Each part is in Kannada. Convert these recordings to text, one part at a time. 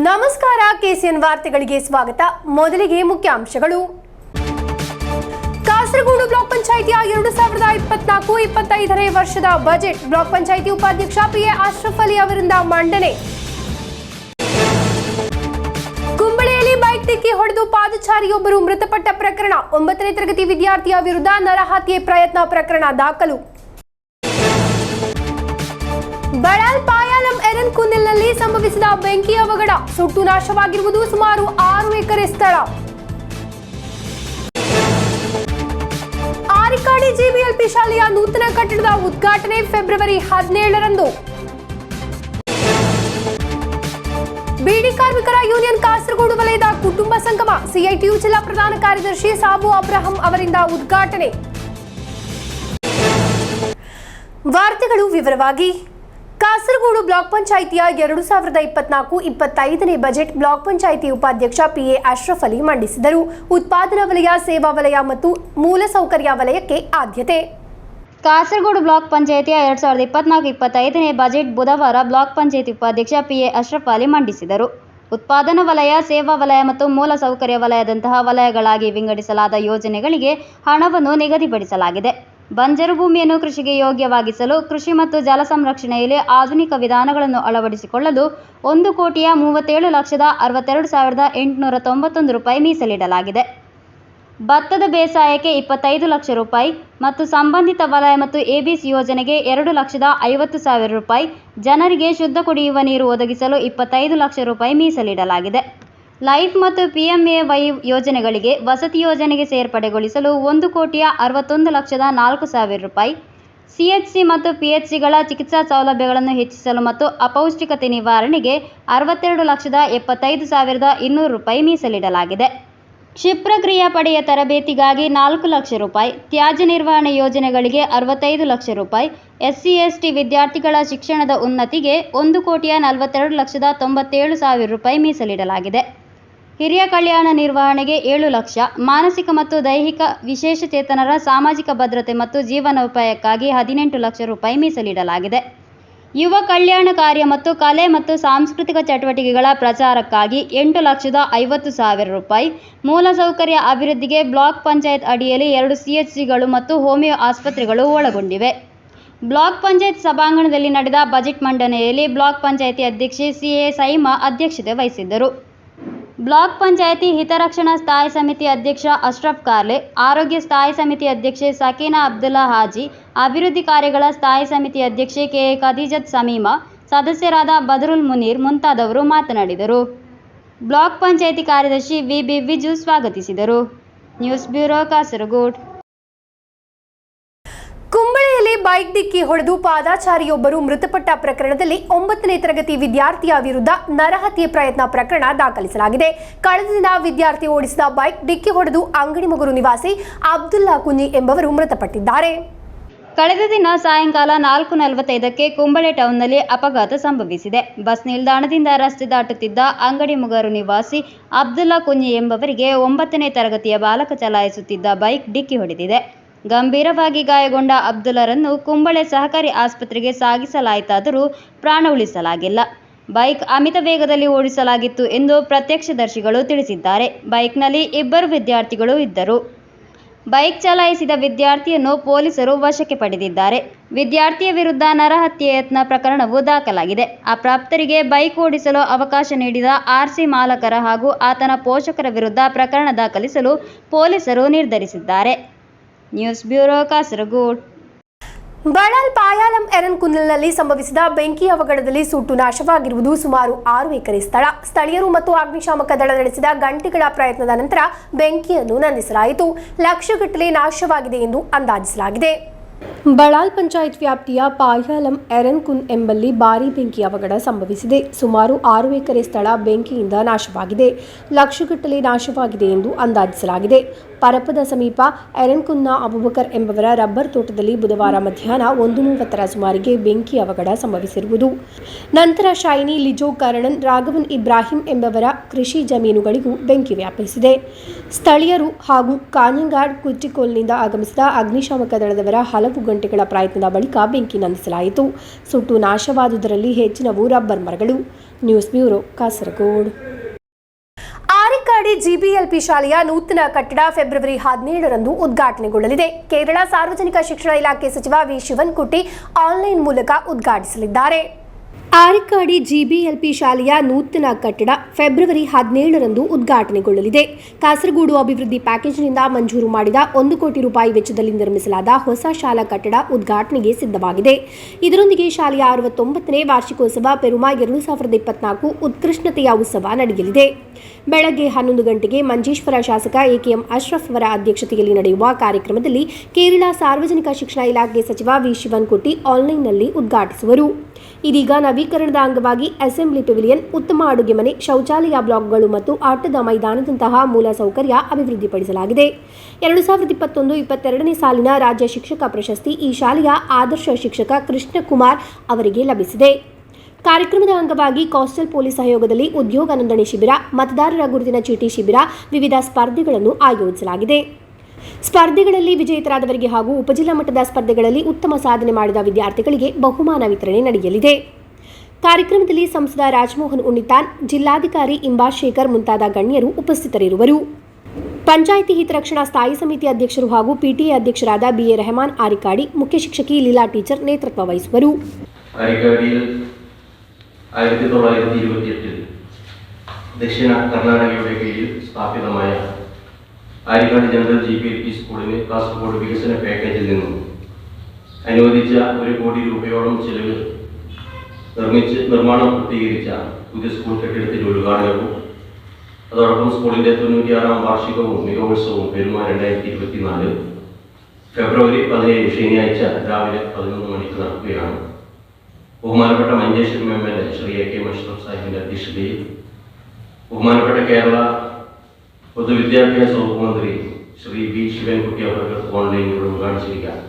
ನಮಸ್ಕಾರ, ಕೆಸಿಎನ್ ವಾರ್ತೆಗಳಿಗೆ ಸ್ವಾಗತ. ಮೊದಲಿಗೆ ಮುಖ್ಯಾಂಶಗಳು. ಕಾಸರಗೋಡು ಬ್ಲಾಕ್ ಪಂಚಾಯಿತಿಯ 2024-25ನೇ ವರ್ಷದ ಬಜೆಟ್ ಬ್ಲಾಕ್ ಪಂಚಾಯಿತಿ ಉಪಾಧ್ಯಕ್ಷ ಪಿಎ ಅಶ್ರಫ್ ಅಲಿ ಅವರಿಂದ ಮಂಡನೆ. ಕುಂಬಳೆಯಲ್ಲಿ ಬೈಕ್ ಡಿಕ್ಕಿ ಹೊಡೆದು ಪಾದಚಾರಿಯೊಬ್ಬರು ಮೃತಪಟ್ಟ ಪ್ರಕರಣ. 9ನೇ ತರಗತಿ ವಿದ್ಯಾರ್ಥಿಯ ವಿರುದ್ಧ ನರಹತ್ಯೆ ಪ್ರಯತ್ನ ಪ್ರಕರಣ ದಾಖಲು. ಬಡಾಲ್ ಪಾಯಾಲಂ ಎರನ್ಕುಂದಿಲ್ನಲ್ಲಿ ಸಂಭವಿಸಿದ ಬೆಂಕಿ ಅವಘಡ. ಸುಟ್ಟು ನಾಶವಾಗಿರುವುದು ಸುಮಾರು 6 ಎಕರೆ ಸ್ಥಳ. ಆರಿಕಾಡಿ ಜಿಬಿಎಲ್ಪಿ ಶಾಲೆಯ ನೂತನ ಕಟ್ಟಡದ ಉದ್ಘಾಟನೆ ಫೆಬ್ರವರಿ 17ರಂದು. ಬೀಡಿ ಕಾರ್ಮಿಕರ ಯೂನಿಯನ್ ಕಾಸರಗೋಡು ವಲಯದ ಕುಟುಂಬ ಸಂಗಮ. ಸಿಐಟಿಯು ಜಿಲ್ಲಾ ಪ್ರಧಾನ ಕಾರ್ಯದರ್ಶಿ ಸಾಬು ಅಬ್ರಹಂ ಅವರಿಂದ ಉದ್ಘಾಟನೆ. ವಾರ್ತೆಗಳು ವಿವರವಾಗಿ. ಕಾಸರಗೋಡು ಬ್ಲಾಕ್ ಪಂಚಾಯಿತಿಯ 2024-25ನೇ ಬಜೆಟ್ ಬ್ಲಾಕ್ ಪಂಚಾಯಿತಿ ಉಪಾಧ್ಯಕ್ಷ ಪಿಎ ಅಶ್ರಫ್ ಅಲಿ ಮಂಡಿಸಿದರು. ಉತ್ಪಾದನಾ ವಲಯ, ಸೇವಾ ವಲಯ ಮತ್ತು ಮೂಲಸೌಕರ್ಯ ವಲಯಕ್ಕೆ ಆದ್ಯತೆ. ಕಾಸರಗೋಡು ಬ್ಲಾಕ್ ಪಂಚಾಯಿತಿಯ 2024-25ನೇ ಬಜೆಟ್ ಬುಧವಾರ ಬ್ಲಾಕ್ ಪಂಚಾಯಿತಿ ಉಪಾಧ್ಯಕ್ಷ ಪಿಎ ಅಶ್ರಫ್ ಅಲಿ ಮಂಡಿಸಿದರು. ಉತ್ಪಾದನಾ ವಲಯ, ಸೇವಾ ವಲಯ ಮತ್ತು ಮೂಲಸೌಕರ್ಯ ವಲಯದಂತಹ ವಲಯಗಳಾಗಿ ವಿಂಗಡಿಸಲಾದ ಯೋಜನೆಗಳಿಗೆ ಹಣವನ್ನು ನಿಗದಿಪಡಿಸಲಾಗಿದೆ. ಬಂಜರು ಭೂಮಿಯನ್ನು ಕೃಷಿಗೆ ಯೋಗ್ಯವಾಗಿಸಲು, ಕೃಷಿ ಮತ್ತು ಜಲ ಸಂರಕ್ಷಣೆಯಲ್ಲಿ ಆಧುನಿಕ ವಿಧಾನಗಳನ್ನು ಅಳವಡಿಸಿಕೊಳ್ಳಲು 1,37,62,891 ರೂಪಾಯಿ ಮೀಸಲಿಡಲಾಗಿದೆ. ಭತ್ತದ ಬೇಸಾಯಕ್ಕೆ 25 ಲಕ್ಷ ರೂಪಾಯಿ ಮತ್ತು ಸಂಬಂಧಿತ ವಲಯ ಮತ್ತು ಎಬಿಸಿ ಯೋಜನೆಗೆ 2,50,000 ರೂಪಾಯಿ, ಜನರಿಗೆ ಶುದ್ಧ ಕುಡಿಯುವ ನೀರು ಒದಗಿಸಲು 25 ಲಕ್ಷ ರೂಪಾಯಿ ಮೀಸಲಿಡಲಾಗಿದೆ. ಲೈಫ್ ಮತ್ತು PMAY ಯೋಜನೆಗಳಿಗೆ ವಸತಿ ಯೋಜನೆಗೆ ಸೇರ್ಪಡೆಗೊಳಿಸಲು 1,61,04,000 ರೂಪಾಯಿ, CHC ಮತ್ತು PHCಗಳ ಚಿಕಿತ್ಸಾ ಸೌಲಭ್ಯಗಳನ್ನು ಹೆಚ್ಚಿಸಲು ಮತ್ತು ಅಪೌಷ್ಟಿಕತೆ ನಿವಾರಣೆಗೆ 62,75,200 ರೂಪಾಯಿ ಮೀಸಲಿಡಲಾಗಿದೆ. ಕ್ಷಿಪ್ರ ಕ್ರಿಯಾಪಡೆಯ ತರಬೇತಿಗಾಗಿ 4 ಲಕ್ಷ ರೂಪಾಯಿ, ತ್ಯಾಜ್ಯ ನಿರ್ವಹಣೆ ಯೋಜನೆಗಳಿಗೆ 65 ಲಕ್ಷ ರೂಪಾಯಿ, SC/ST ವಿದ್ಯಾರ್ಥಿಗಳ ಶಿಕ್ಷಣದ ಉನ್ನತಿಗೆ 1,42,97,000 ರೂಪಾಯಿ ಮೀಸಲಿಡಲಾಗಿದೆ. ಹಿರಿಯ ಕಲ್ಯಾಣ ನಿರ್ವಹಣೆಗೆ 7 ಲಕ್ಷ, ಮಾನಸಿಕ ಮತ್ತು ದೈಹಿಕ ವಿಶೇಷಚೇತನರ ಸಾಮಾಜಿಕ ಭದ್ರತೆ ಮತ್ತು ಜೀವನೋಪಾಯಕ್ಕಾಗಿ 18 ಲಕ್ಷ ರೂಪಾಯಿ ಮೀಸಲಿಡಲಾಗಿದೆ. ಯುವ ಕಲ್ಯಾಣ ಕಾರ್ಯ ಮತ್ತು ಕಲೆ ಮತ್ತು ಸಾಂಸ್ಕೃತಿಕ ಚಟುವಟಿಕೆಗಳ ಪ್ರಚಾರಕ್ಕಾಗಿ 8,50,000 ರೂಪಾಯಿ, ಮೂಲಸೌಕರ್ಯ ಅಭಿವೃದ್ಧಿಗೆ ಬ್ಲಾಕ್ ಪಂಚಾಯತ್ ಅಡಿಯಲ್ಲಿ 2 CHCಗಳು ಮತ್ತು ಹೋಮಿಯೋ ಆಸ್ಪತ್ರೆಗಳು ಒಳಗೊಂಡಿವೆ. ಬ್ಲಾಕ್ ಪಂಚಾಯತ್ ಸಭಾಂಗಣದಲ್ಲಿ ನಡೆದ ಬಜೆಟ್ ಮಂಡನೆಯಲ್ಲಿ ಬ್ಲಾಕ್ ಪಂಚಾಯಿತಿ ಅಧ್ಯಕ್ಷೆ CA ಸೈಮಾ ಅಧ್ಯಕ್ಷತೆ ವಹಿಸಿದ್ದರು. ಬ್ಲಾಕ್ ಪಂಚಾಯಿತಿ ಹಿತರಕ್ಷಣಾ ಸ್ಥಾಯಿ ಸಮಿತಿ ಅಧ್ಯಕ್ಷ ಅಶ್ರಫ್ ಕಾರ್ಲೆ, ಆರೋಗ್ಯ ಸ್ಥಾಯಿ ಸಮಿತಿ ಅಧ್ಯಕ್ಷೆ ಸಕೀನಾ ಅಬ್ದುಲ್ಲಾ ಹಾಜಿ, ಅಭಿವೃದ್ಧಿ ಕಾರ್ಯಗಳ ಸ್ಥಾಯಿ ಸಮಿತಿ ಅಧ್ಯಕ್ಷೆ KA ಖದೀಜತ್ ಸಮೀಮಾ, ಸದಸ್ಯರಾದ ಬದರುಲ್ ಮುನೀರ್ ಮುಂತಾದವರು ಮಾತನಾಡಿದರು. ಬ್ಲಾಕ್ ಪಂಚಾಯಿತಿ ಕಾರ್ಯದರ್ಶಿ VB ವಿಜು ಸ್ವಾಗತಿಸಿದರು. News bureau, Kasaragod. ಕುಂಬಳೆಯಲ್ಲಿ ಬೈಕ್ ಡಿಕ್ಕಿ ಹೊಡೆದು ಪಾದಚಾರಿಯೊಬ್ಬರು ಮೃತಪಟ್ಟ ಪ್ರಕರಣದಲ್ಲಿ 9ನೇ ತರಗತಿ ವಿದ್ಯಾರ್ಥಿಯ ವಿರುದ್ಧ ನರಹತ್ಯೆ ಪ್ರಯತ್ನ ಪ್ರಕರಣ ದಾಖಲಿಸಲಾಗಿದೆ. ಕಳೆದ ದಿನ ವಿದ್ಯಾರ್ಥಿ ಓಡಿಸಿದ ಬೈಕ್ ಡಿಕ್ಕಿ ಹೊಡೆದು ಅಂಗಡಿಮುಗರು ನಿವಾಸಿ ಅಬ್ದುಲ್ಲಾ ಕುಂಜಿ ಎಂಬವರು ಮೃತಪಟ್ಟಿದ್ದಾರೆ. ಕಳೆದ ದಿನ ಸಾಯಂಕಾಲ 4:45ಕ್ಕೆ ಕುಂಬಳೆ ಟೌನ್ನಲ್ಲಿ ಅಪಘಾತ ಸಂಭವಿಸಿದೆ. ಬಸ್ ನಿಲ್ದಾಣದಿಂದ ರಸ್ತೆ ದಾಟುತ್ತಿದ್ದ ಅಂಗಡಿಮುಗರು ನಿವಾಸಿ ಅಬ್ದುಲ್ಲಾ ಕುಂಜಿ ಎಂಬವರಿಗೆ 9ನೇ ತರಗತಿಯ ಬಾಲಕ ಚಲಾಯಿಸುತ್ತಿದ್ದ ಬೈಕ್ ಡಿಕ್ಕಿ ಹೊಡೆದಿದೆ. ಗಂಭೀರವಾಗಿ ಗಾಯಗೊಂಡ ಅಬ್ದುಲ್ಲಾರನ್ನು ಕುಂಬಳೆ ಸಹಕಾರಿ ಆಸ್ಪತ್ರೆಗೆ ಸಾಗಿಸಲಾಯಿತಾದರೂ ಪ್ರಾಣ ಉಳಿಸಲಾಗಿಲ್ಲ. ಬೈಕ್ ಅಮಿತ ವೇಗದಲ್ಲಿ ಓಡಿಸಲಾಗಿತ್ತು ಎಂದು ಪ್ರತ್ಯಕ್ಷದರ್ಶಿಗಳು ತಿಳಿಸಿದ್ದಾರೆ. ಬೈಕ್ನಲ್ಲಿ 2 ವಿದ್ಯಾರ್ಥಿಗಳು ಇದ್ದರು. ಬೈಕ್ ಚಲಾಯಿಸಿದ ವಿದ್ಯಾರ್ಥಿಯನ್ನು ಪೊಲೀಸರು ವಶಕ್ಕೆ ಪಡೆದಿದ್ದಾರೆ. ವಿದ್ಯಾರ್ಥಿಯ ವಿರುದ್ಧ ನರಹತ್ಯೆ ಯತ್ನ ಪ್ರಕರಣವು ದಾಖಲಾಗಿದೆ. ಅಪ್ರಾಪ್ತರಿಗೆ ಬೈಕ್ ಓಡಿಸಲು ಅವಕಾಶ ನೀಡಿದ RC ಮಾಲಕರ ಹಾಗೂ ಆತನ ಪೋಷಕರ ವಿರುದ್ಧ ಪ್ರಕರಣ ದಾಖಲಿಸಲು ಪೊಲೀಸರು ನಿರ್ಧರಿಸಿದ್ದಾರೆ. News bureau, Kasaragod. ಬಡಾಲ್ ಪಾಯಾಲಂ ಎರನ್ಕುಂದಿಲ್ನಲ್ಲಿ ಸಂಭವಿಸಿದ ಬೆಂಕಿ ಅವಘಡದಲ್ಲಿ ಸುಟ್ಟು ನಾಶವಾಗಿರುವುದು ಸುಮಾರು 6 ಎಕರೆ ಸ್ಥಳ. ಸ್ಥಳೀಯರು ಮತ್ತು ಅಗ್ನಿಶಾಮಕ ದಳ ನಡೆಸಿದ ಗಂಟೆಗಳ ಪ್ರಯತ್ನದ ನಂತರ ಬೆಂಕಿಯನ್ನು ನಂದಿಸಲಾಯಿತು. ಲಕ್ಷಗಟ್ಟಲೆ ನಾಶವಾಗಿದೆ ಎಂದು ಅಂದಾಜಿಸಲಾಗಿದೆ. ಬಡಾಲ್ ಪಂಚಾಯತ್ ವ್ಯಾಪ್ತಿಯ ಪಾಯಾಲಂ ಎರನ್ಕುನ್ ಎಂಬಲ್ಲಿ ಭಾರೀ ಬೆಂಕಿ ಅವಘಡ ಸಂಭವಿಸಿದೆ. ಸುಮಾರು 6 ಎಕರೆ ಸ್ಥಳ ಬೆಂಕಿಯಿಂದ ನಾಶವಾಗಿದೆ. ಲಕ್ಷಗಟ್ಟಲೆ ನಾಶವಾಗಿದೆ ಎಂದು ಅಂದಾಜಿಸಲಾಗಿದೆ. ಪರಪದ ಸಮೀಪ ಎರನ್ಕುನ್ನ ಅಬುಬಕರ್ ಎಂಬವರ ರಬ್ಬರ್ ತೋಟದಲ್ಲಿ ಬುಧವಾರ ಮಧ್ಯಾಹ್ನ 1:30ರ ಸುಮಾರಿಗೆ ಬೆಂಕಿ ಅವಘಡ ಸಂಭವಿಸಿರುವುದು. ನಂತರ ಶೈನಿ, ಲಿಜೋ, ಕರಣನ್, ರಾಘವನ್ ಇಬ್ರಾಹಿಂ ಎಂಬವರ ಕೃಷಿ ಜಮೀನುಗಳಿಗೂ ಬೆಂಕಿ ವ್ಯಾಪಿಸಿದೆ. ಸ್ಥಳೀಯರು ಹಾಗೂ ಕಾಂಜಂಗಾಡ್ ಕುಚ್ಚಿಕೋಲ್ನಿಂದ ಆಗಮಿಸಿದ ಅಗ್ನಿಶಾಮಕ ದಳದವರ ಹಲವು ಗಂಟೆಗಳ ಪ್ರಯತ್ನದ ಬಳಿಕ ಬೆಂಕಿ ನಂದಿಸಲಾಯಿತು. ಸುಟ್ಟು ನಾಶವಾದುದರಲ್ಲಿ ಹೆಚ್ಚಿನವು ರಬ್ಬರ್ ಮರಗಳು. News bureau, Kasaragod. Arikady GBLP ಶಾಲೆಯ ನೂತನ ಕಟ್ಟಡ ಫೆಬ್ರವರಿ 17ರಂದು ಉದ್ಘಾಟನೆಗೊಳ್ಳಲಿದೆ. ಕೇರಳ ಸಾರ್ವಜನಿಕ ಶಿಕ್ಷಣ ಇಲಾಖೆ ಸಚಿವ ವಿ. ಶಿವನ್ಕುಟ್ಟಿ ಆನ್ಲೈನ್ ಮೂಲಕ ಉದ್ಘಾಟಿಸಲಿದ್ದಾರೆ. ಆರಿಕಾಡಿ ಜಿಬಿಎಲ್ಪಿ ಶಾಲೆಯ ನೂತನ ಕಟ್ಟಡ ಫೆಬ್ರವರಿ 17ರಂದು ಉದ್ಘಾಟನೆಗೊಳ್ಳಲಿದೆ. ಕಾಸರಗೋಡು ಅಭಿವೃದ್ಧಿ ಪ್ಯಾಕೇಜ್ನಿಂದ ಮಂಜೂರು ಮಾಡಿದ 1 ಕೋಟಿ ರೂಪಾಯಿ ವೆಚ್ಚದಲ್ಲಿ ನಿರ್ಮಿಸಲಾದ ಹೊಸ ಶಾಲಾ ಕಟ್ಟಡ ಉದ್ಘಾಟನೆಗೆ ಸಿದ್ಧವಾಗಿದೆ. ಇದರೊಂದಿಗೆ ಶಾಲೆಯ 69ನೇ ವಾರ್ಷಿಕೋತ್ಸವ ಪೆರುಮಾ 2024 ಉತ್ಕೃಷ್ಟತೆಯ ಉತ್ಸವ ನಡೆಯಲಿದೆ. ಬೆಳಗ್ಗೆ 11 ಗಂಟೆಗೆ ಮಂಜೇಶ್ವರ ಶಾಸಕ ಎಕೆಎಂ ಅಶ್ರಫ್ ಅವರ ಅಧ್ಯಕ್ಷತೆಯಲ್ಲಿ ನಡೆಯುವ ಕಾರ್ಯಕ್ರಮದಲ್ಲಿ ಕೇರಳ ಸಾರ್ವಜನಿಕ ಶಿಕ್ಷಣ ಇಲಾಖೆ ಸಚಿವ ವಿ. ಶಿವನ್ಕುಟ್ಟಿ ಆನ್ಲೈನ್ನಲ್ಲಿ ಉದ್ಘಾಟಿಸುವರು. ಇದೀಗ ನವೀಕರಣದ ಅಂಗವಾಗಿ ಅಸೆಂಬ್ಲಿ ಪೆವಿಲಿಯನ್, ಉತ್ತಮ ಅಡುಗೆ ಮನೆ, ಶೌಚಾಲಯ ಬ್ಲಾಕ್ಗಳು ಮತ್ತು ಆಟದ ಮೈದಾನದಂತಹ ಮೂಲ ಸೌಕರ್ಯ ಅಭಿವೃದ್ಧಿಪಡಿಸಲಾಗಿದೆ. 2021-22ನೇ ಸಾಲಿನ ರಾಜ್ಯ ಶಿಕ್ಷಕ ಪ್ರಶಸ್ತಿ ಈ ಶಾಲೆಯ ಆದರ್ಶ ಶಿಕ್ಷಕ ಕೃಷ್ಣಕುಮಾರ್ ಅವರಿಗೆ ಲಭಿಸಿದೆ. ಕಾರ್ಯಕ್ರಮದ ಅಂಗವಾಗಿ ಕಾಸ್ಟಲ್ ಪೊಲೀಸ್ ಸಹಯೋಗದಲ್ಲಿ ಉದ್ಯೋಗ ನೋಂದಣಿ ಶಿಬಿರ, ಮತದಾರರ ಗುರುತಿನ ಚೀಟಿ ಶಿಬಿರ, ವಿವಿಧ ಸ್ಪರ್ಧೆಗಳನ್ನು ಆಯೋಜಿಸಲಾಗಿದೆ. ಸ್ಪರ್ಧೆಗಳಲ್ಲಿ ವಿಜೇತರಾದವರಿಗೆ ಹಾಗೂ ಉಪಜಿಲ್ಲಾ ಮಟ್ಟದ ಸ್ಪರ್ಧೆಗಳಲ್ಲಿ ಉತ್ತಮ ಸಾಧನೆ ಮಾಡಿದ ವಿದ್ಯಾರ್ಥಿಗಳಿಗೆ ಬಹುಮಾನ ವಿತರಣೆ ನಡೆಯಲಿದೆ. ಕಾರ್ಯಕ್ರಮದಲ್ಲಿ ಸಂಸದ ರಾಜಮೋಹನ್ ಉಣ್ಣಿತಾನ್, ಜಿಲ್ಲಾಧಿಕಾರಿ ಇಂಬಾಶೇಖರ್ ಮುಂತಾದ ಗಣ್ಯರು ಉಪಸ್ಥಿತರಿರುವರು. ಪಂಚಾಯಿತಿ ಹಿತರಕ್ಷಣಾ ಸ್ಥಾಯಿ ಸಮಿತಿ ಅಧ್ಯಕ್ಷರು ಹಾಗೂ ಪಿಟಿಎ ಅಧ್ಯಕ್ಷರಾದ BA ರೆಹಮಾನ್ ಆರಿಕಾಡಿ, ಮುಖ್ಯ ಶಿಕ್ಷಕಿ ಲೀಲಾ ಟೀಚರ್ ನೇತೃತ್ವ ವಹಿಸುವರು. 1928 ദക്ഷിണ കർണാടകയുടെ കീഴിൽ സ്ഥാപിതമായ ആരിക്കാട് ജനറൽ GPLP സ്കൂളിന് കാസർഗോഡ് വികസന പാക്കേജിൽ നിന്നും അനുവദിച്ച 1 കോടി രൂപയോളം ചെലവ് നിർമ്മാണം പൂർത്തീകരിച്ച പുതിയ സ്കൂൾ കെട്ടിടത്തിന്റെ ഉദ്ഘാടനവും അതോടൊപ്പം സ്കൂളിന്റെ 96ാം വാർഷികവും മികവോത്സവവും പെരുമ 2024 ഫെബ്രുവരി 17 ശനിയാഴ്ച രാവിലെ 11 മണിക്ക് നടക്കുകയാണ്. ബഹുമാനപ്പെട്ട മഞ്ചേശ്വരം MLA ശ്രീ AK അഷ്റഫ് സാഹിബിന്റെ അധ്യക്ഷതയിൽ ബഹുമാനപ്പെട്ട കേരള പൊതുവിദ്യാഭ്യാസ വകുപ്പ് മന്ത്രി ശ്രീ ವಿ. ಶಿವನ್ಕುಟ್ಟಿ ಅವರು ಆನ್ಲೈನ್ನಲ್ಲಿ ಉದ್ಘಾಟಿಸಿದ್ದಾರೆ.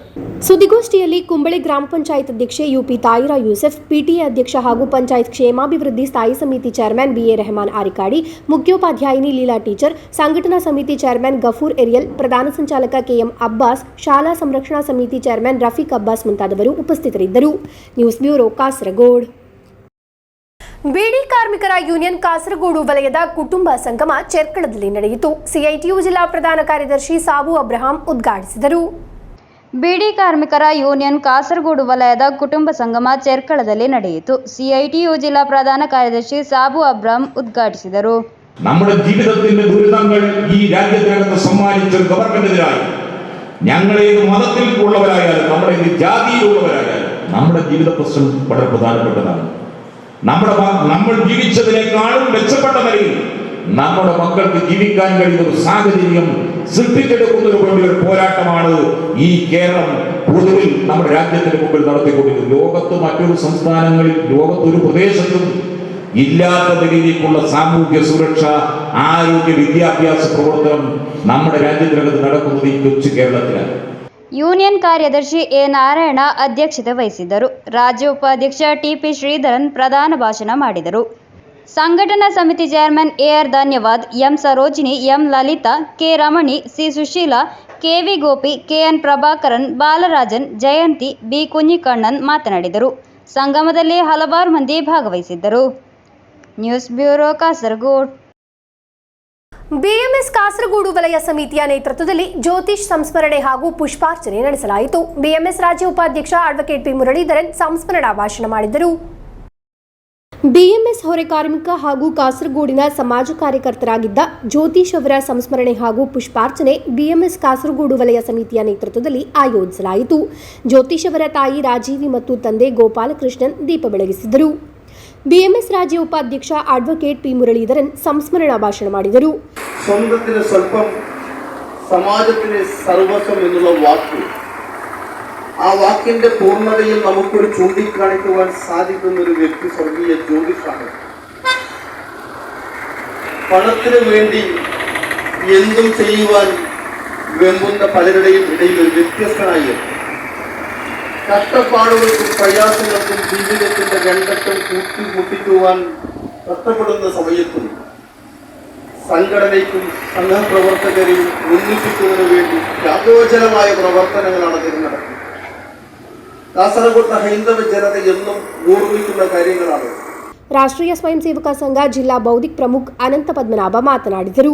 ಸುದ್ದಿಗೋಷ್ಠಿಯಲ್ಲಿ ಕುಂಬಳೆ ಗ್ರಾಮ ಪಂಚಾಯತ್ ಅಧ್ಯಕ್ಷೆ UP ತಾಯಿರಾ ಯೂಸೆಫ್, PTA ಅಧ್ಯಕ್ಷ ಹಾಗೂ ಪಂಚಾಯತ್ ಕ್ಷೇಮಾಭಿವೃದ್ಧಿ ಸ್ಥಾಯಿ ಸಮಿತಿ ಚೇರ್ಮನ್ BA ರೆಹಮಾನ್ ಆರಿಕಾಡಿ, ಮುಖ್ಯೋಪಾಧ್ಯಾಯಿನಿ ಲೀಲಾ ಟೀಚರ್, ಸಂಘಟನಾ ಸಮಿತಿ ಚೇರ್ಮನ್ ಗಫೂರ್ ಎರಿಯಲ್, ಪ್ರಧಾನ ಸಂಚಾಲಕ KM ಅಬ್ಬಾಸ್, ಶಾಲಾ ಸಂರಕ್ಷಣಾ ಸಮಿತಿ ಚೇರ್ಮನ್ ರಫೀಕ್ ಅಬ್ಬಾಸ್ ಮುಂತಾದವರು ಉಪಸ್ಥಿತರಿದ್ದರು. News bureau, Kasaragod. ಬೀಡಿ ಕಾರ್ಮಿಕರ ಯೂನಿಯನ್ ಕಾಸರಗೋಡು ವಲಯದ ಕುಟುಂಬ ಸಂಗಮ ಚೆರ್ಕಳದಲ್ಲಿ ನಡೆಯಿತು. CITU ಜಿಲ್ಲಾ ಪ್ರಧಾನ ಕಾರ್ಯದರ್ಶಿ ಸಾಬು ಅಬ್ರಹಾಂ ಉದ್ಘಾಟಿಸಿದರು. ಬೀಡಿ ಕಾರ್ಮಿಕರ ಯೂನಿಯನ್ ಕಾಸರಗೋಡು ವಲಯದ ಕುಟುಂಬ ಸಂಗಮ ചെർക്കളದಲ್ಲಿ ನಡೆಯಿತು. CITU ജില്ലാ പ്രധാന കാര്യദർശി സാബു അബ്രഹാം ഉദ്ഘാಟಿಸಿದರು. നമ്മുടെ ജീവിതത്തിന്റെ ദുരിതങ്ങൾ ഈ രാജ്യത്തിനകത്ത് സമ്മാനിച്ച ഗവൺമെന്റിനെതിരായി ഞങ്ങൾ ഏത് മതത്തിൽ ഉള്ളവരായാലും നമ്മുടെ ജാതിയിലുള്ളവരായാലും നമ്മുടെ ജീവിത പ്രശ്നം വളരെ പ്രധാനപ്പെട്ടതാണ്. നമ്മൾ ജീവിച്ചതിനേക്കാളും മെച്ചപ്പെട്ട നിലയിൽ നമ്മുടെ മക്കൾക്ക് ജീവിക്കാൻ കഴിയുന്ന ഒരു സാഹചര്യം സൃഷ്ടിച്ചെടുക്കുന്നതിന് വേണ്ടി ഒരു പോരാട്ടമാണ് ഈ കേരളം പൊതുവിൽ നമ്മുടെ രാജ്യത്തിന് മുമ്പിൽ നടത്തിക്കൊണ്ടിരിക്കുന്നത്. ലോകത്ത് മറ്റൊരു സംസ്ഥാനങ്ങളിൽ, ലോകത്തൊരു പ്രദേശത്തും ഇല്ലാത്ത നിലയിലേക്കുള്ള സാമൂഹ്യ സുരക്ഷ, ആരോഗ്യ, വിദ്യാഭ്യാസ പ്രവർത്തനം നമ്മുടെ രാജ്യത്തിനകത്ത് നടക്കുന്നത് ഈ കൊച്ചു കേരളത്തിലാണ്. ಯೂನಿಯನ್ ಕಾರ್ಯದರ್ಶಿ ಎ. ನಾರಾಯಣ ಅಧ್ಯಕ್ಷತೆ ವಹಿಸಿದ್ದರು. ರಾಜ್ಯ ಉಪಾಧ್ಯಕ್ಷ TP ಶ್ರೀಧರನ್ ಪ್ರಧಾನ ಭಾಷಣ ಮಾಡಿದರು. ಸಂಘಟನಾ ಸಮಿತಿ chairman AR Dhanyavad, M. Sarojini, M. Lalitha, K. Ramani, C. Sushila, KV Gopi, KN Prabhakaran, Balarajan, Jayanthi, B. Kunhikannan ಮಾತನಾಡಿದರು. ಸಂಗಮದಲ್ಲಿ ಹಲವಾರು ಮಂದಿ ಭಾಗವಹಿಸಿದ್ದರು. News bureau, Kasaragod. BMS Kasaragod ವಲಯ ಸಮಿತಿಯ ನೇತೃತ್ವದಲ್ಲಿ ಜ್ಯೋತಿಷ್ ಸಂಸ್ಮರಣೆ ಹಾಗೂ ಪುಷ್ಪಾರ್ಚನೆ ನಡೆಸಲಾಯಿತು. BMS ರಾಜ್ಯ ಉಪಾಧ್ಯಕ್ಷ ಅಡ್ವೊಕೇಟ್ P. ಮುರಳೀಧರನ್ ಸಂಸ್ಮರಣಾ ಭಾಷಣ ಮಾಡಿದರು. BMS ಹೊರೆ ಕಾರ್ಮಿಕ ಹಾಗೂ ಕಾಸರಗೋಡಿನ ಸಮಾಜ ಕಾರ್ಯಕರ್ತರಾಗಿದ್ದ ಜ್ಯೋತಿಷ್ ಅವರ ಸಂಸ್ಮರಣೆ ಹಾಗೂ ಪುಷ್ಪಾರ್ಚನೆ BMS ಕಾಸರಗೋಡು ವಲಯ ಸಮಿತಿಯ ನೇತೃತ್ವದಲ್ಲಿ ಆಯೋಜಿಸಲಾಯಿತು. ಜ್ಯೋತಿಷ್ ಅವರ ತಾಯಿ ರಾಜೀವಿ ಮತ್ತು ತಂದೆ ಗೋಪಾಲಕೃಷ್ಣನ್ ದೀಪ ಬೆಳಗಿಸಿದರು. BMS ರಾಜ್ಯ ಉಪಾಧ್ಯಕ್ಷ ಅಡ್ವೊಕೇಟ್ P. ಮುರಳೀಧರನ್ ಸಂಸ್ಮರಣಾ ಭಾಷಣ ಮಾಡಿದರು. സ്വന്തത്തിന് സ്വല്പം സമാജത്തിന് സർവസ്വം എന്നുള്ള വാക്ക്, ആ വാക്കിന്റെ പൂർണ്ണതയിൽ നമുക്കൊരു ചൂണ്ടിക്കാണിക്കുവാൻ സാധിക്കുന്ന ഒരു വ്യക്തി സ്വർഗീയ ജ്യോതിഷാണ്. പണത്തിന് വേണ്ടി എന്തും ചെയ്യുവാൻ വെമ്പുന്ന പലരുടെയും ഇടയിൽ ഒരു വ്യത്യസ്തനായി കഷ്ടപ്പാടുകൾക്കും പ്രയാസങ്ങൾക്കും ജീവിതത്തിന്റെ രണ്ടറ്റം കൂട്ടിമുട്ടിക്കുവാൻ കഷ്ടപ്പെടുന്ന സമയത്തും സംഘടനയ്ക്കും സംഘപ്രവർത്തകരെയും ഒന്നിപ്പിക്കുന്നതിനു വേണ്ടി ത്യാഗോചരമായ പ്രവർത്തനങ്ങളാണ് അദ്ദേഹം നടത്തുന്നത്. കാസർഗോഡ് ഹൈന്ദവ ജനത എന്നും ഓർമ്മിക്കുന്ന കാര്യങ്ങളാണ്. ರಾಷ್ಟ್ರೀಯ ಸ್ವಯಂ ಸೇವಕ ಸಂಘ ಜಿಲ್ಲಾ ಬೌದ್ಧಿಕ ಪ್ರಮುಖ ಅನಂತ ಪದ್ಮನಾಭ ಮಾತನಾಡಿದರು.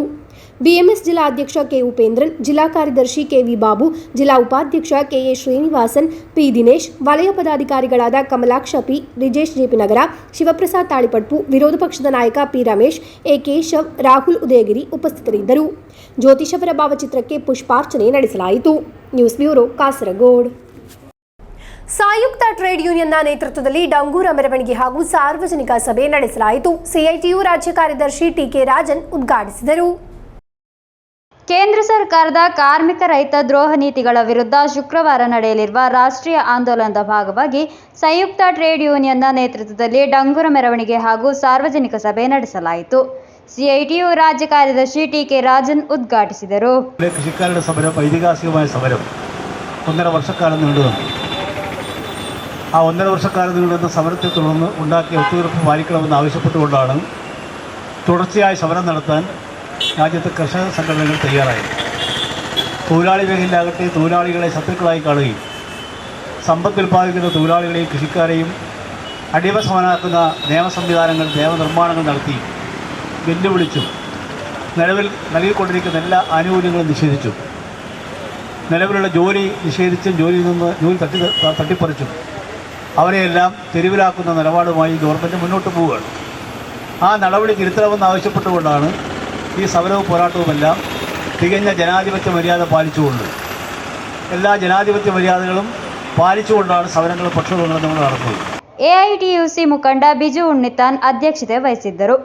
ಬಿಎಂಎಸ್ ಜಿಲ್ಲಾ ಅಧ್ಯಕ್ಷ ಕೆ ಉಪೇಂದ್ರನ್, ಜಿಲ್ಲಾ ಕಾರ್ಯದರ್ಶಿ ಕೆವಿ ಬಾಬು, ಜಿಲ್ಲಾ ಉಪಾಧ್ಯಕ್ಷ ಕೆಎ ಶ್ರೀನಿವಾಸನ್, ಪಿ ದಿನೇಶ್, ವಲಯ ಪದಾಧಿಕಾರಿಗಳಾದ ಕಮಲಾಕ್ಷ ಪಿ, ರಿಜೇಶ್ ಜೆಪಿ ನಗರ, ಶಿವಪ್ರಸಾದ್ ತಾಳಿಪಟ್ಪು, ವಿರೋಧ ಪಕ್ಷದ ನಾಯಕ ಪಿ ರಮೇಶ್, ಎ ಕೇಶವ್, ರಾಹುಲ್ ಉದಯಗಿರಿ ಉಪಸ್ಥಿತರಿದ್ದರು. ಜ್ಯೋತಿಷ್ ಅವರ ಭಾವಚಿತ್ರಕ್ಕೆ ಪುಷ್ಪಾರ್ಚನೆ ನಡೆಸಲಾಯಿತು. News bureau, Kasaragod. ಸಂಯುಕ್ತ ಟ್ರೇಡ್ ಯೂನಿಯನ್ನ ನೇತೃತ್ವದಲ್ಲಿ ಡಂಗೂರ ಮೆರವಣಿಗೆ ಹಾಗೂ ಸಾರ್ವಜನಿಕ ಸಭೆ ನಡೆಸಲಾಯಿತು. ಸಿಐಟಿಯು ರಾಜ್ಯ ಕಾರ್ಯದರ್ಶಿ ಟಿಕೆ ರಾಜನ್ ಉದ್ಘಾಟಿಸಿದರು. ಕೇಂದ್ರ ಸರ್ಕಾರದ ಕಾರ್ಮಿಕ ರಹಿತ ದ್ರೋಹ ನೀತಿಗಳ ವಿರುದ್ಧ ಶುಕ್ರವಾರ ನಡೆಯಲಿರುವ ರಾಷ್ಟ್ರೀಯ ಆಂದೋಲನದ ಭಾಗವಾಗಿ ಸಂಯುಕ್ತ ಟ್ರೇಡ್ ಯೂನಿಯನ್ನ ನೇತೃತ್ವದಲ್ಲಿ ಡಂಗೂರ ಮೆರವಣಿಗೆ ಹಾಗೂ ಸಾರ್ವಜನಿಕ ಸಭೆ ನಡೆಸಲಾಯಿತು. ಸಿಐಟಿಯು ರಾಜ್ಯ ಕಾರ್ಯದರ್ಶಿ ಟಿಕೆ ರಾಜನ್ ಉದ್ಘಾಟಿಸಿದರು. കൃഷിക്കാരുടെ സമരം ഐതിഹാസികമായ സമരം 1.5 വർഷക്കാലം നീണ്ടുവന്നു. ആ 1.5 വർഷക്കാലം നീണ്ടുവന്ന സമരത്തെ തുടർന്ന് ഉണ്ടാക്കിയ ഒത്തുതീർപ്പ് പാലിക്കണമെന്ന് ആവശ്യപ്പെട്ടുകൊണ്ടാണ് തുടർച്ചയായി സമരം നടത്താൻ രാജ്യത്തെ കർഷക സംഘടനകൾ തയ്യാറായത്. തൊഴിലാളി മേഖലയിലാകട്ടെ തൊഴിലാളികളെ ശത്രുക്കളായി കാണുകയും സമ്പത്ത് ഉൽപ്പാദിക്കുന്ന തൊഴിലാളികളെയും കൃഷിക്കാരെയും അടിമസമനാക്കുന്ന നിയമ സംവിധാനങ്ങൾ നിയമനിർമ്മാണങ്ങൾ നടത്തി വെല്ലുവിളിച്ചും നിലവിൽ നൽകിക്കൊണ്ടിരിക്കുന്ന എല്ലാ ആനുകൂല്യങ്ങളും നിഷേധിച്ചു. നിലവിലുള്ള ജോലി നിഷേധിച്ചും ജോലിയിൽ നിന്ന് ജോലി തട്ടിപ്പറിച്ചും അവരെയെല്ലാം തെരുവിലാക്കുന്ന നിലപാടുമായി ഗവൺമെൻറ് മുന്നോട്ട് പോവുകയാണ്. ആ നടപടി തിരുത്തണമെന്ന് ആവശ്യപ്പെട്ടുകൊണ്ടാണ് ഈ സമരവും പോരാട്ടവുമെല്ലാം തികഞ്ഞ ജനാധിപത്യ മര്യാദ പാലിച്ചുകൊണ്ട് എല്ലാ ജനാധിപത്യ മര്യാദകളും പാലിച്ചുകൊണ്ടാണ് സമരങ്ങളും പ്രക്ഷോഭങ്ങളും നമ്മൾ നടത്തുന്നത്. ಎಐಟಿಯುಸಿ ಮುಖಂಡ ಬಿಜು ಉಣ್ಣಿತಾನ್ ಅಧ್ಯಕ್ಷತೆ ವಹಿಸಿದ್ದರು.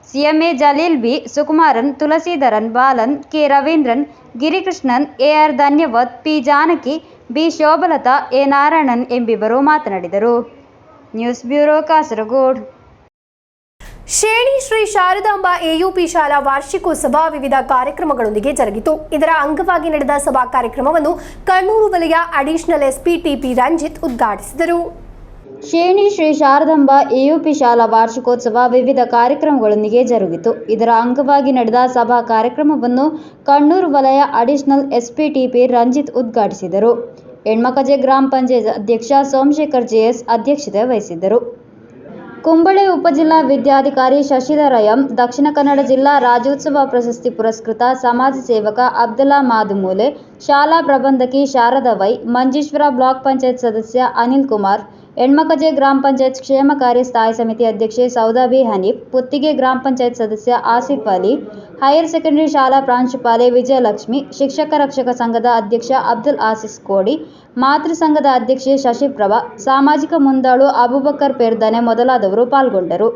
CMA Jaleel B, Sukumaran, Thulasidharan, Balan, K Raveendran, Girikrishnan, AR Dhanyavath, P Janaki, B Shobhalatha, A Narayanan ಎಂಬಿವರು ಮಾತನಾಡಿದರು. News bureau, Kasaragod. Sheni Shri Sharadamba AUP ಶಾಲಾ ವಾರ್ಷಿಕೋತ್ಸವ ವಿವಿಧ ಕಾರ್ಯಕ್ರಮಗಳೊಂದಿಗೆ ಜರುಗಿತು. ಇದರ ಅಂಗವಾಗಿ ನಡೆದ ಸಭಾ ಕಾರ್ಯಕ್ರಮವನ್ನು ಕಣ್ಣೂರು ವಲಯ ಅಡಿಷನಲ್ ಎಸ್ಪಿ ಟಿಪಿ ರಂಜಿತ್ ಉದ್ಘಾಟಿಸಿದರು. ಶೇಣಿ ಶ್ರೀ ಶಾರದಾಂಬಾ ಎಯುಪಿ ಶಾಲಾ ವಾರ್ಷಿಕೋತ್ಸವ ವಿವಿಧ ಕಾರ್ಯಕ್ರಮಗಳೊಂದಿಗೆ ಜರುಗಿತು. ಇದರ ಅಂಗವಾಗಿ ನಡೆದ ಸಭಾ ಕಾರ್ಯಕ್ರಮವನ್ನು ಕಣ್ಣೂರು ವಲಯ ಅಡಿಷನಲ್ ಎಸ್ಪಿ ಟಿಪಿ ರಂಜಿತ್ ಉದ್ಘಾಟಿಸಿದರು. ಹೆಣ್ಮಕಜೆ ಗ್ರಾಮ ಪಂಚಾಯತ್ ಅಧ್ಯಕ್ಷ ಸೋಮಶೇಖರ್ ಜೆಎಸ್ ಅಧ್ಯಕ್ಷತೆ ವಹಿಸಿದ್ದರು. ಕುಂಬಳೆ ಉಪಜಿಲ್ಲಾ ವಿದ್ಯಾಧಿಕಾರಿ ಶಶಿಧರ ಎಂ, ದಕ್ಷಿಣ ಕನ್ನಡ ಜಿಲ್ಲಾ ರಾಜ್ಯೋತ್ಸವ ಪ್ರಶಸ್ತಿ ಪುರಸ್ಕೃತ ಸಮಾಜ ಸೇವಕ ಅಬ್ದುಲ್ಲಾ ಮಾದುಮೂಲೆ, ಶಾಲಾ ಪ್ರಬಂಧಕಿ ಶಾರದಾ ವೈ, ಮಂಜೇಶ್ವರ ಬ್ಲಾಕ್ ಪಂಚಾಯತ್ ಸದಸ್ಯ ಅನಿಲ್ ಕುಮಾರ್, ಹೆಣ್ಮಕಜೆ ಗ್ರಾಮ ಪಂಚಾಯತ್ ಕ್ಷೇಮ ಕಾರ್ಯ ಸ್ಥಾಯಿ ಸಮಿತಿ ಅಧ್ಯಕ್ಷೆ ಸೌದಾ ಬಿ ಹನೀಫ್, ಪುತ್ತಿಗೆ ಗ್ರಾಮ ಪಂಚಾಯತ್ ಸದಸ್ಯ ಆಸಿಫ್ ಅಲಿ, ಹೈಯರ್ ಸೆಕೆಂಡರಿ ಶಾಲಾ ಪ್ರಾಂಶುಪಾಲೆ ವಿಜಯಲಕ್ಷ್ಮಿ, ಶಿಕ್ಷಕ ರಕ್ಷಕ ಸಂಘದ ಅಧ್ಯಕ್ಷ ಅಬ್ದುಲ್ ಆಸಿಸ್ ಕೋಡಿ, ಮಾತೃ ಸಂಘದ ಅಧ್ಯಕ್ಷೆ ಶಶಿಪ್ರಭಾ, ಸಾಮಾಜಿಕ ಮುಂದಾಳು ಅಬೂಬಕರ್ ಪೇರ್ದನೆ ಮೊದಲಾದವರು ಪಾಲ್ಗೊಂಡರು.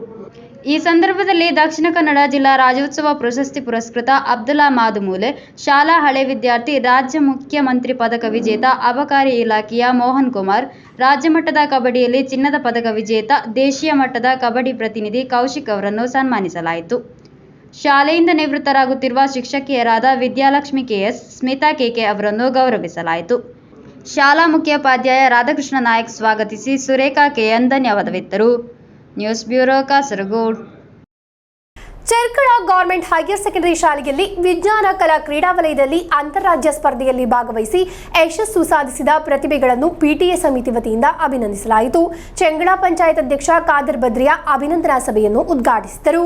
ಈ ಸಂದರ್ಭದಲ್ಲಿ ದಕ್ಷಿಣ ಕನ್ನಡ ಜಿಲ್ಲಾ ರಾಜ್ಯೋತ್ಸವ ಪ್ರಶಸ್ತಿ ಪುರಸ್ಕೃತ ಅಬ್ದುಲ್ಲಾ ಮಾದುಮೂಲೆ, ಶಾಲಾ ಹಳೆ ವಿದ್ಯಾರ್ಥಿ, ರಾಜ್ಯ ಮುಖ್ಯಮಂತ್ರಿ ಪದಕ ವಿಜೇತ ಅಬಕಾರಿ ಇಲಾಖೆಯ ಮೋಹನ್ ಕುಮಾರ್, ರಾಜ್ಯ ಮಟ್ಟದ ಕಬಡ್ಡಿಯಲ್ಲಿ ಚಿನ್ನದ ಪದಕ ವಿಜೇತ, ದೇಶೀಯ ಮಟ್ಟದ ಕಬಡ್ಡಿ ಪ್ರತಿನಿಧಿ ಕೌಶಿಕ್ ಅವರನ್ನು ಸನ್ಮಾನಿಸಲಾಯಿತು. ಶಾಲೆಯಿಂದ ನಿವೃತ್ತರಾಗುತ್ತಿರುವ ಶಿಕ್ಷಕಿಯರಾದ ವಿದ್ಯಾಲಕ್ಷ್ಮಿ ಕೆಎಸ್, ಸ್ಮಿತಾ ಕೆಕೆ ಅವರನ್ನು ಗೌರವಿಸಲಾಯಿತು. ಶಾಲಾ ಮುಖ್ಯೋಪಾಧ್ಯಾಯ ರಾಧಾಕೃಷ್ಣ ನಾಯಕ್ ಸ್ವಾಗತಿಸಿ ಸುರೇಖಾ ಕೆಎನ್ ಧನ್ಯವಾದವಿತ್ತರು. News bureau, Kasaragod. Cherkala government higher secondary ಶಾಲೆಯಲ್ಲಿ ವಿಜ್ಞಾನ ಕಲಾ ಕ್ರೀಡಾ ವಲಯದಲ್ಲಿ ಅಂತಾರಾಜ್ಯ ಸ್ಪರ್ಧೆಯಲ್ಲಿ ಭಾಗವಹಿಸಿ ಯಶಸ್ಸು ಸಾಧಿಸಿದ ಪ್ರತಿಭೆಗಳನ್ನು ಪಿಟಿಎ ಸಮಿತಿ ವತಿಯಿಂದ ಅಭಿನಂದಿಸಲಾಯಿತು. ಚೆಂಗಳ ಪಂಚಾಯತ್ ಅಧ್ಯಕ್ಷ ಖಾದರ್ ಬದ್ರಿಯಾ ಅಭಿನಂದನಾ ಸಭೆಯನ್ನು ಉದ್ಘಾಟಿಸಿದರು.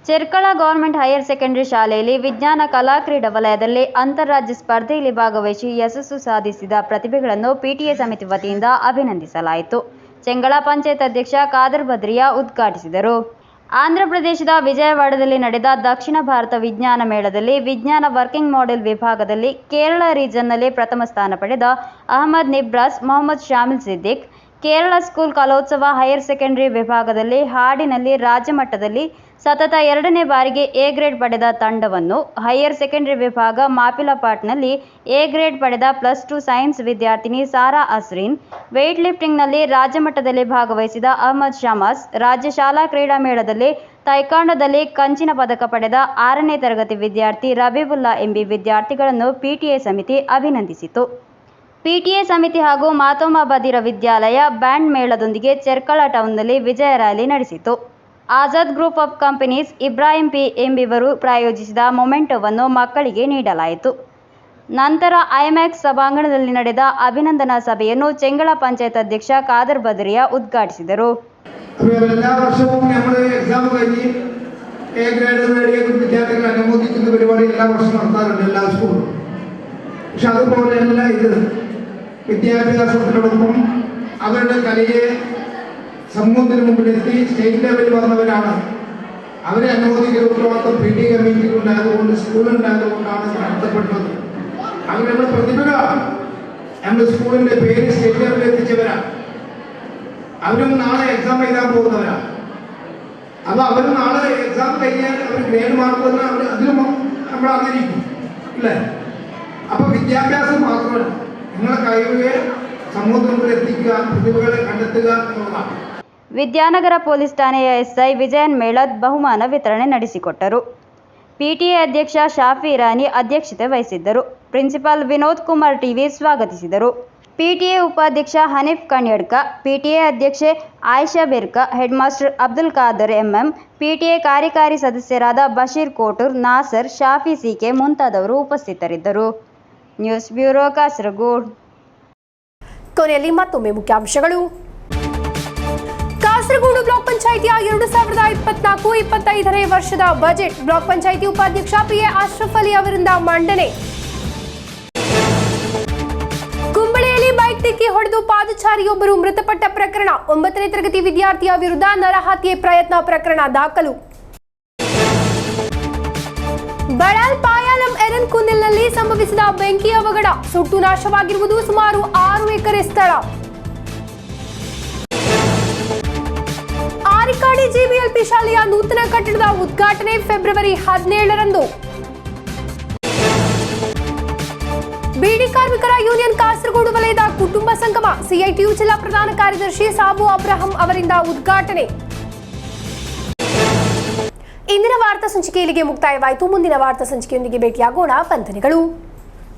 ಚೆರ್ಕಳ ಗವರ್ಮೆಂಟ್ ಹೈಯರ್ ಸೆಕೆಂಡರಿ ಶಾಲೆಯಲ್ಲಿ ವಿಜ್ಞಾನ ಕಲಾ ಕ್ರೀಡಾ ವಲಯದಲ್ಲಿ ಅಂತಾರಾಜ್ಯ ಸ್ಪರ್ಧೆಯಲ್ಲಿ ಭಾಗವಹಿಸಿ ಯಶಸ್ಸು ಸಾಧಿಸಿದ ಪ್ರತಿಭೆಗಳನ್ನು ಪಿಟಿಎ ಸಮಿತಿ ವತಿಯಿಂದ ಅಭಿನಂದಿಸಲಾಯಿತು. ಚೆಂಗಳ ಪಂಚಾಯತ್ ಅಧ್ಯಕ್ಷ ಖಾದರ್ ಬದ್ರಿಯಾ ಉದ್ಘಾಟಿಸಿದರು. ಆಂಧ್ರಪ್ರದೇಶದ ವಿಜಯವಾಡದಲ್ಲಿ ನಡೆದ ದಕ್ಷಿಣ ಭಾರತ ವಿಜ್ಞಾನ ಮೇಳದಲ್ಲಿ ವಿಜ್ಞಾನ ವರ್ಕಿಂಗ್ ಮಾಡೆಲ್ ವಿಭಾಗದಲ್ಲಿ ಕೇರಳ ರೀಜನ್ನಲ್ಲಿ ಪ್ರಥಮ ಸ್ಥಾನ ಪಡೆದ Ahmed Nibras, Mohammed Shamil Siddique, Kerala school Kalotsava higher secondary ವಿಭಾಗದಲ್ಲಿ ಹಾಡಿನಲ್ಲಿ ರಾಜ್ಯ ಮಟ್ಟದಲ್ಲಿ ಸತತ 2ನೇ ಬಾರಿಗೆ ಎ ಗ್ರೇಡ್ ಪಡೆದ ತಂಡವನ್ನು, ಹೈಯರ್ ಸೆಕೆಂಡರಿ ವಿಭಾಗ ಮಾಪಿಲಪಾಟ್ನಲ್ಲಿ ಎ ಗ್ರೇಡ್ ಪಡೆದ +2 ಸೈನ್ಸ್ ವಿದ್ಯಾರ್ಥಿನಿ ಸಾರಾ ಅಸ್ರೀನ್, ವೇಟ್ ಲಿಫ್ಟಿಂಗ್ನಲ್ಲಿ ರಾಜ್ಯ ಮಟ್ಟದಲ್ಲಿ ಭಾಗವಹಿಸಿದ ಅಹಮದ್ ಶಮಾಸ್, ರಾಜ್ಯ ಶಾಲಾ ಕ್ರೀಡಾ ಮೇಳದಲ್ಲಿ ತೈಕಾಂಡೋದಲ್ಲಿ ಕಂಚಿನ ಪದಕ ಪಡೆದ 6ನೇ ತರಗತಿ ವಿದ್ಯಾರ್ಥಿ ರಬೀಬುಲ್ಲಾ ಎಂಬಿ ವಿದ್ಯಾರ್ಥಿಗಳನ್ನು ಪಿಟಿಎ ಸಮಿತಿ ಅಭಿನಂದಿಸಿತು. ಪಿಟಿಎ ಸಮಿತಿ ಹಾಗೂ ಮಾತೋಮ ಬದಿರ ವಿದ್ಯಾಲಯ ಬ್ಯಾಂಡ್ ಮೇಳದೊಂದಿಗೆ ಚೆರ್ಕಳ ಟೌನ್ನಲ್ಲಿ ವಿಜಯ ರ್ಯಾಲಿ ನಡೆಸಿತು. Azad group of companies Ibrahim P ಎಂಬಿವರು ಪ್ರಾಯೋಜಿಸಿದ ಮೊಮೆಂಟೋವನ್ನು ಮಕ್ಕಳಿಗೆ ನೀಡಲಾಯಿತು. ನಂತರ ಐಮ್ಯಾಕ್ಸ್ ಸಭಾಂಗಣದಲ್ಲಿ ನಡೆದ ಅಭಿನಂದನಾ ಸಭೆಯನ್ನು ಚೆಂಗಳ ಪಂಚಾಯತ್ ಅಧ್ಯಕ್ಷ ಖಾದರ್ ಬದರಿಯಾ ಉದ್ಘಾಟಿಸಿದರು. എല്ലാ വർഷവും നമ്മൾ എക്സാം കഴിഞ്ഞ് എ ഗ്രേഡ് നേടിയ വിദ്യാർത്ഥികളെ അനുമോദിക്കുന്ന പരിപാടി എല്ലാ വർഷവും നടത്താറുണ്ട് എല്ലാ സ്കൂളിലും. പക്ഷെ അതുപോലെയല്ല ഇത്. വിദ്യാഭ്യാസത്തിനോടൊപ്പം അവരുടെ കലയെ സമൂഹത്തിന് മുമ്പിലെത്തി സ്റ്റേറ്റ് ലെവലിൽ വന്നവരാണ്. അവരെ അനുമോദിക്കുന്ന ഉത്തരവാദിത്വം PD കമ്മിറ്റിക്കുണ്ടായതുകൊണ്ട് സ്കൂളുണ്ടായതുകൊണ്ടാണ് നടത്തപ്പെട്ടത്. അവർ നമ്മുടെ പ്രതിഭകളാണ്. നമ്മുടെ സ്കൂളിൻ്റെ പേര് സ്റ്റേറ്റ് ലെവലിൽ എത്തിച്ചവരാണ്. അവരും നാളെ എക്സാം എഴുതാൻ പോകുന്നവരാണ്. അപ്പോൾ അവർ നാളെ എക്സാം കഴിഞ്ഞാൽ അവർ ഗ്രേഡ് മാർക്ക് വന്നാൽ അവർ അതിലും നമ്മൾ അറിഞ്ഞിരിക്കും അല്ലേ? അപ്പോൾ വിദ്യാഭ്യാസം മാത്രമല്ല, നിങ്ങളെ കഴിവുകളെ സമൂഹത്തിന് മുമ്പിൽ എത്തിക്കുക, പ്രതിഭകളെ കണ്ടെത്തുക എന്നുള്ളതാണ്. ವಿದ್ಯಾನಗರ ಪೊಲೀಸ್ ಠಾಣೆಯ SI ವಿಜಯನ್ ಮೇಳದ್ ಬಹುಮಾನ ವಿತರಣೆ ನಡೆಸಿಕೊಟ್ಟರು. PTA ಅಧ್ಯಕ್ಷ ಶಾಫಿ ಇರಾನಿ ಅಧ್ಯಕ್ಷತೆ ವಹಿಸಿದ್ದರು. ಪ್ರಿನ್ಸಿಪಾಲ್ ವಿನೋದ್ ಕುಮಾರ್ ಟಿವಿ ಸ್ವಾಗತಿಸಿದರು. PTA ಉಪಾಧ್ಯಕ್ಷ ಹನೀಫ್ ಕಣ್ಯಡ್ಕ, PTA ಅಧ್ಯಕ್ಷೆ Ayisha Berka, head master Abdul Khader MM, PTA ಕಾರ್ಯಕಾರಿ ಸದಸ್ಯರಾದ ಬಶೀರ್ ಕೋಟೂರ್, ನಾಸರ್, ಶಾಫಿ CK ಮುಂತಾದವರು ಉಪಸ್ಥಿತರಿದ್ದರು. News bureau Kasaragod. ಕೊನೆಯಲ್ಲಿ ಮತ್ತೊಮ್ಮೆ ಮುಖ್ಯಾಂಶಗಳು. ಕಾಸರಗೋಡು ಬ್ಲಾಕ್ ಪಂಚಾಯಿತಿಯ 2024-25 ವರ್ಷದ ಬಜೆಟ್ ಬ್ಲಾಕ್ ಪಂಚಾಯಿತಿ ಉಪಾಧ್ಯಕ್ಷ PA ಅಶ್ರಫ್ ಅಲಿ ಅವರಿಂದ ಮಂಡನೆ. ಕುಂಬಳೆಯಲ್ಲಿ ಬೈಕ್ ಡಿಕ್ಕಿ ಹೊಡೆದು ಪಾದಚಾರಿಯೊಬ್ಬರು ಮೃತಪಟ್ಟ ಪ್ರಕರಣ, 9ನೇ ತರಗತಿ ವಿದ್ಯಾರ್ಥಿಯ ವಿರುದ್ಧ ನರಹತ್ಯೆ ಪ್ರಯತ್ನ ಪ್ರಕರಣ ದಾಖಲು. ಬಡಾಲ್ ಪಾಯಾಲಂ ಎರನ್ಕುಂದಿಲ್ನಲ್ಲಿ ಸಂಭವಿಸಿದ ಬೆಂಕಿ ಅವಘಡ, ಸುಟ್ಟು ನಾಶವಾಗಿರುವುದು ಸುಮಾರು 6 ಎಕರೆ ಸ್ಥಳ. ಆರಿಕಾಡಿ GBLP ಶಾಲೆಯ ನೂತನ ಕಟ್ಟಡದ ಉದ್ಘಾಟನೆ ಫೆಬ್ರವರಿ 17ರಂದು. ಬೀಡಿ ಕಾರ್ಮಿಕರ ಯೂನಿಯನ್ ಕಾಸರಗೋಡು ವಲಯದ ಕುಟುಂಬ ಸಂಗಮ, CITU ಜಿಲ್ಲಾ ಪ್ರಧಾನ ಕಾರ್ಯದರ್ಶಿ ಸಾಬು ಅಬ್ರಹಂ ಅವರಿಂದ ಉದ್ಘಾಟನೆ. ಇಂದಿನ ವಾರ್ತಾ ಸಂಚಿಕೆ ಇಲ್ಲಿಗೆ ಮುಕ್ತಾಯವಾಯಿತು. ಮುಂದಿನ ವಾರ್ತಾ ಸಂಚಿಕೆಯೊಂದಿಗೆ ಭೇಟಿಯಾಗೋಣ. ವಂದನೆಗಳು.